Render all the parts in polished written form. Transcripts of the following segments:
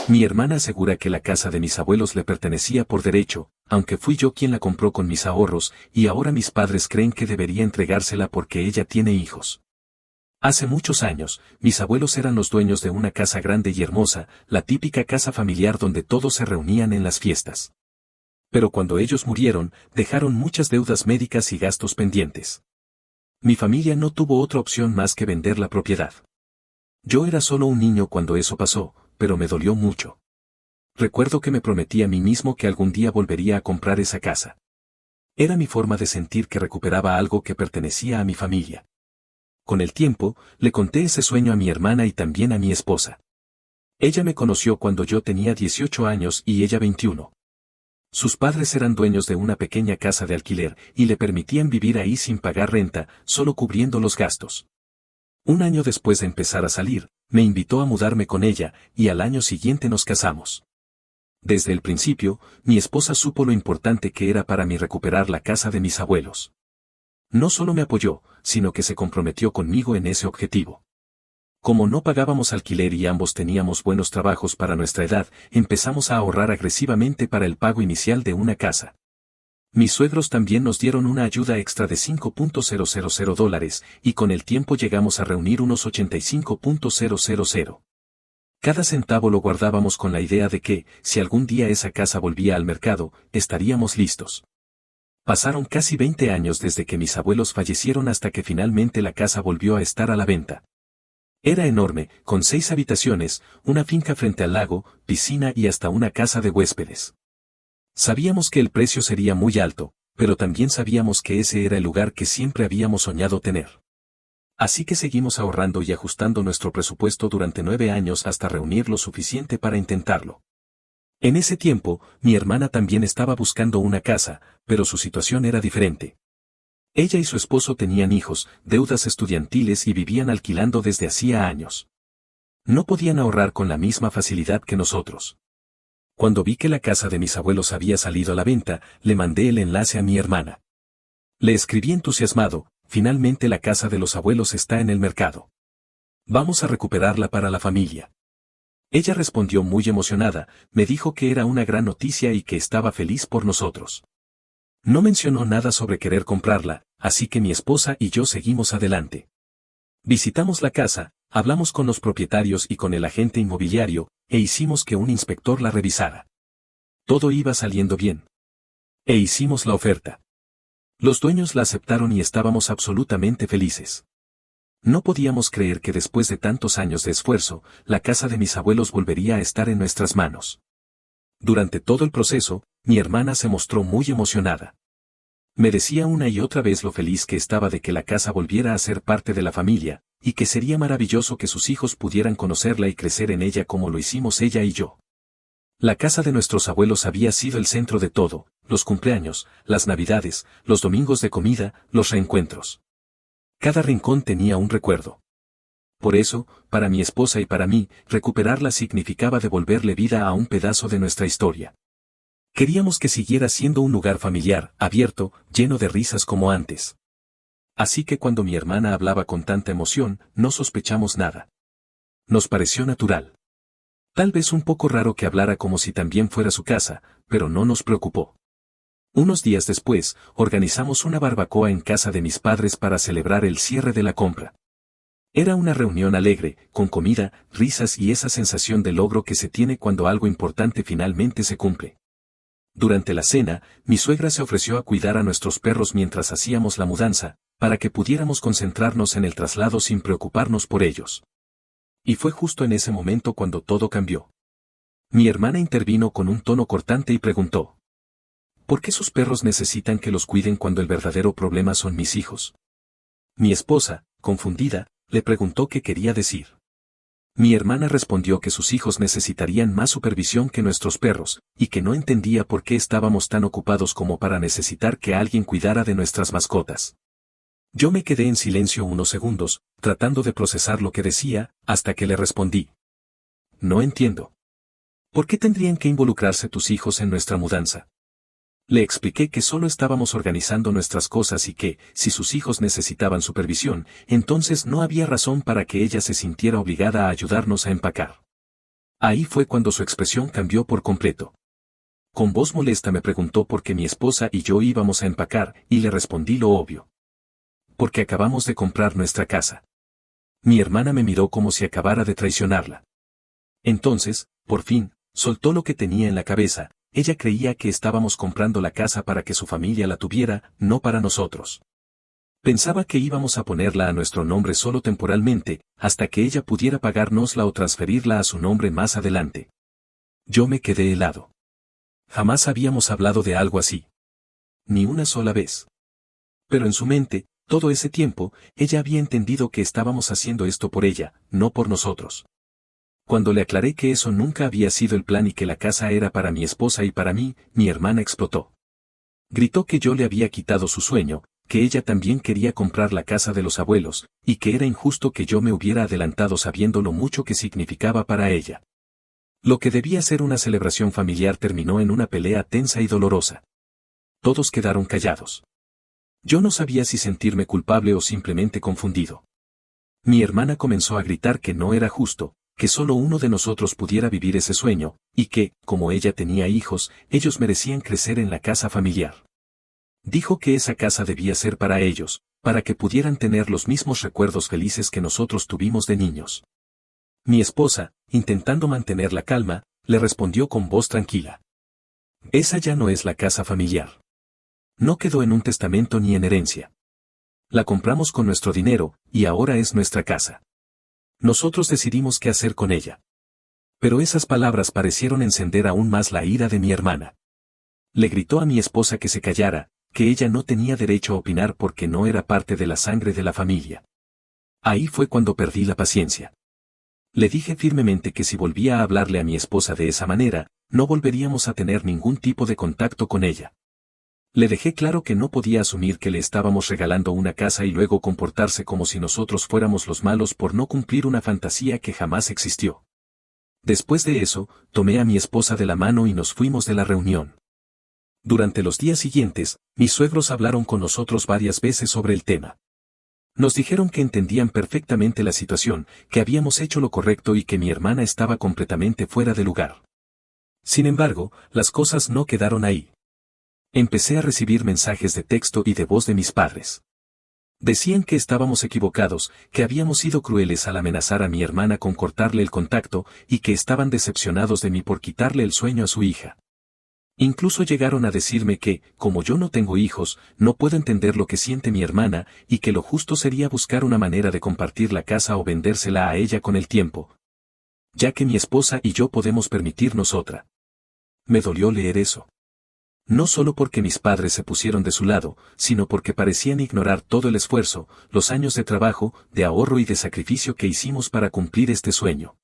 Mi hermana asegura que la casa de mis abuelos le pertenecía por derecho, aunque fui yo quien la compró con mis ahorros, y ahora mis padres creen que debería entregársela porque ella tiene hijos. Hace muchos años, mis abuelos eran los dueños de una casa grande y hermosa, la típica casa familiar donde todos se reunían en las fiestas. Pero cuando ellos murieron, dejaron muchas deudas médicas y gastos pendientes. Mi familia no tuvo otra opción más que vender la propiedad. Yo era solo un niño cuando eso pasó, pero me dolió mucho. Recuerdo que me prometí a mí mismo que algún día volvería a comprar esa casa. Era mi forma de sentir que recuperaba algo que pertenecía a mi familia. Con el tiempo, le conté ese sueño a mi hermana y también a mi esposa. Ella me conoció cuando yo tenía 18 años y ella 21. Sus padres eran dueños de una pequeña casa de alquiler y le permitían vivir ahí sin pagar renta, solo cubriendo los gastos. Un año después de empezar a salir, me invitó a mudarme con ella, y al año siguiente nos casamos. Desde el principio, mi esposa supo lo importante que era para mí recuperar la casa de mis abuelos. No solo me apoyó, sino que se comprometió conmigo en ese objetivo. Como no pagábamos alquiler y ambos teníamos buenos trabajos para nuestra edad, empezamos a ahorrar agresivamente para el pago inicial de una casa. Mis suegros también nos dieron una ayuda extra de $5,000 y con el tiempo llegamos a reunir unos $85,000. Cada centavo lo guardábamos con la idea de que, si algún día esa casa volvía al mercado, estaríamos listos. Pasaron casi 20 años desde que mis abuelos fallecieron hasta que finalmente la casa volvió a estar a la venta. Era enorme, con 6 habitaciones, una finca frente al lago, piscina y hasta una casa de huéspedes. Sabíamos que el precio sería muy alto, pero también sabíamos que ese era el lugar que siempre habíamos soñado tener. Así que seguimos ahorrando y ajustando nuestro presupuesto durante 9 años hasta reunir lo suficiente para intentarlo. En ese tiempo, mi hermana también estaba buscando una casa, pero su situación era diferente. Ella y su esposo tenían hijos, deudas estudiantiles y vivían alquilando desde hacía años. No podían ahorrar con la misma facilidad que nosotros. Cuando vi que la casa de mis abuelos había salido a la venta, le mandé el enlace a mi hermana. Le escribí entusiasmado: finalmente la casa de los abuelos está en el mercado. Vamos a recuperarla para la familia. Ella respondió muy emocionada, me dijo que era una gran noticia y que estaba feliz por nosotros. No mencionó nada sobre querer comprarla, así que mi esposa y yo seguimos adelante. Visitamos la casa, hablamos con los propietarios y con el agente inmobiliario, e hicimos que un inspector la revisara. Todo iba saliendo bien. E hicimos la oferta. Los dueños la aceptaron y estábamos absolutamente felices. No podíamos creer que después de tantos años de esfuerzo, la casa de mis abuelos volvería a estar en nuestras manos. Durante todo el proceso, mi hermana se mostró muy emocionada. Me decía una y otra vez lo feliz que estaba de que la casa volviera a ser parte de la familia, y que sería maravilloso que sus hijos pudieran conocerla y crecer en ella como lo hicimos ella y yo. La casa de nuestros abuelos había sido el centro de todo: los cumpleaños, las navidades, los domingos de comida, los reencuentros. Cada rincón tenía un recuerdo. Por eso, para mi esposa y para mí, recuperarla significaba devolverle vida a un pedazo de nuestra historia. Queríamos que siguiera siendo un lugar familiar, abierto, lleno de risas como antes. Así que cuando mi hermana hablaba con tanta emoción, no sospechamos nada. Nos pareció natural. Tal vez un poco raro que hablara como si también fuera su casa, pero no nos preocupó. Unos días después, organizamos una barbacoa en casa de mis padres para celebrar el cierre de la compra. Era una reunión alegre, con comida, risas y esa sensación de logro que se tiene cuando algo importante finalmente se cumple. Durante la cena, mi suegra se ofreció a cuidar a nuestros perros mientras hacíamos la mudanza, para que pudiéramos concentrarnos en el traslado sin preocuparnos por ellos. Y fue justo en ese momento cuando todo cambió. Mi hermana intervino con un tono cortante y preguntó: ¿por qué sus perros necesitan que los cuiden cuando el verdadero problema son mis hijos? Mi esposa, confundida, le preguntó qué quería decir. Mi hermana respondió que sus hijos necesitarían más supervisión que nuestros perros, y que no entendía por qué estábamos tan ocupados como para necesitar que alguien cuidara de nuestras mascotas. Yo me quedé en silencio unos segundos, tratando de procesar lo que decía, hasta que le respondí: no entiendo. ¿Por qué tendrían que involucrarse tus hijos en nuestra mudanza? Le expliqué que solo estábamos organizando nuestras cosas y que, si sus hijos necesitaban supervisión, entonces no había razón para que ella se sintiera obligada a ayudarnos a empacar. Ahí fue cuando su expresión cambió por completo. Con voz molesta me preguntó por qué mi esposa y yo íbamos a empacar, y le respondí lo obvio. Porque acabamos de comprar nuestra casa. Mi hermana me miró como si acabara de traicionarla. Entonces, por fin, soltó lo que tenía en la cabeza. Ella creía que estábamos comprando la casa para que su familia la tuviera, no para nosotros. Pensaba que íbamos a ponerla a nuestro nombre solo temporalmente, hasta que ella pudiera pagárnosla o transferirla a su nombre más adelante. Yo me quedé helado. Jamás habíamos hablado de algo así. Ni una sola vez. Pero en su mente, todo ese tiempo, ella había entendido que estábamos haciendo esto por ella, no por nosotros. Cuando le aclaré que eso nunca había sido el plan y que la casa era para mi esposa y para mí, mi hermana explotó. Gritó que yo le había quitado su sueño, que ella también quería comprar la casa de los abuelos, y que era injusto que yo me hubiera adelantado sabiendo lo mucho que significaba para ella. Lo que debía ser una celebración familiar terminó en una pelea tensa y dolorosa. Todos quedaron callados. Yo no sabía si sentirme culpable o simplemente confundido. Mi hermana comenzó a gritar que no era justo, que solo uno de nosotros pudiera vivir ese sueño, y que, como ella tenía hijos, ellos merecían crecer en la casa familiar. Dijo que esa casa debía ser para ellos, para que pudieran tener los mismos recuerdos felices que nosotros tuvimos de niños. Mi esposa, intentando mantener la calma, le respondió con voz tranquila. Esa ya no es la casa familiar. No quedó en un testamento ni en herencia. La compramos con nuestro dinero, y ahora es nuestra casa. Nosotros decidimos qué hacer con ella. Pero esas palabras parecieron encender aún más la ira de mi hermana. Le gritó a mi esposa que se callara, que ella no tenía derecho a opinar porque no era parte de la sangre de la familia. Ahí fue cuando perdí la paciencia. Le dije firmemente que si volvía a hablarle a mi esposa de esa manera, no volveríamos a tener ningún tipo de contacto con ella. Le dejé claro que no podía asumir que le estábamos regalando una casa y luego comportarse como si nosotros fuéramos los malos por no cumplir una fantasía que jamás existió. Después de eso, tomé a mi esposa de la mano y nos fuimos de la reunión. Durante los días siguientes, mis suegros hablaron con nosotros varias veces sobre el tema. Nos dijeron que entendían perfectamente la situación, que habíamos hecho lo correcto y que mi hermana estaba completamente fuera de lugar. Sin embargo, las cosas no quedaron ahí. Empecé a recibir mensajes de texto y de voz de mis padres. Decían que estábamos equivocados, que habíamos sido crueles al amenazar a mi hermana con cortarle el contacto, y que estaban decepcionados de mí por quitarle el sueño a su hija. Incluso llegaron a decirme que, como yo no tengo hijos, no puedo entender lo que siente mi hermana, y que lo justo sería buscar una manera de compartir la casa o vendérsela a ella con el tiempo, ya que mi esposa y yo podemos permitirnos otra. Me dolió leer eso. No solo porque mis padres se pusieron de su lado, sino porque parecían ignorar todo el esfuerzo, los años de trabajo, de ahorro y de sacrificio que hicimos para cumplir este sueño.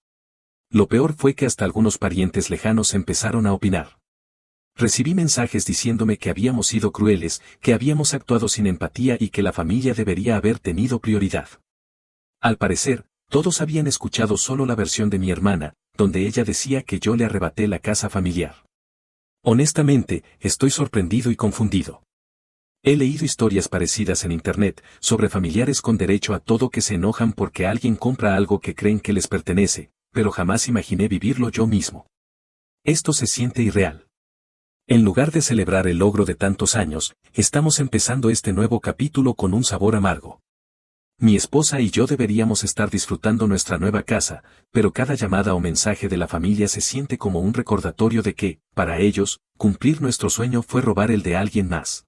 Lo peor fue que hasta algunos parientes lejanos empezaron a opinar. Recibí mensajes diciéndome que habíamos sido crueles, que habíamos actuado sin empatía y que la familia debería haber tenido prioridad. Al parecer, todos habían escuchado solo la versión de mi hermana, donde ella decía que yo le arrebaté la casa familiar. Honestamente, estoy sorprendido y confundido. He leído historias parecidas en internet, sobre familiares con derecho a todo que se enojan porque alguien compra algo que creen que les pertenece, pero jamás imaginé vivirlo yo mismo. Esto se siente irreal. En lugar de celebrar el logro de tantos años, estamos empezando este nuevo capítulo con un sabor amargo. Mi esposa y yo deberíamos estar disfrutando nuestra nueva casa, pero cada llamada o mensaje de la familia se siente como un recordatorio de que, para ellos, cumplir nuestro sueño fue robar el de alguien más.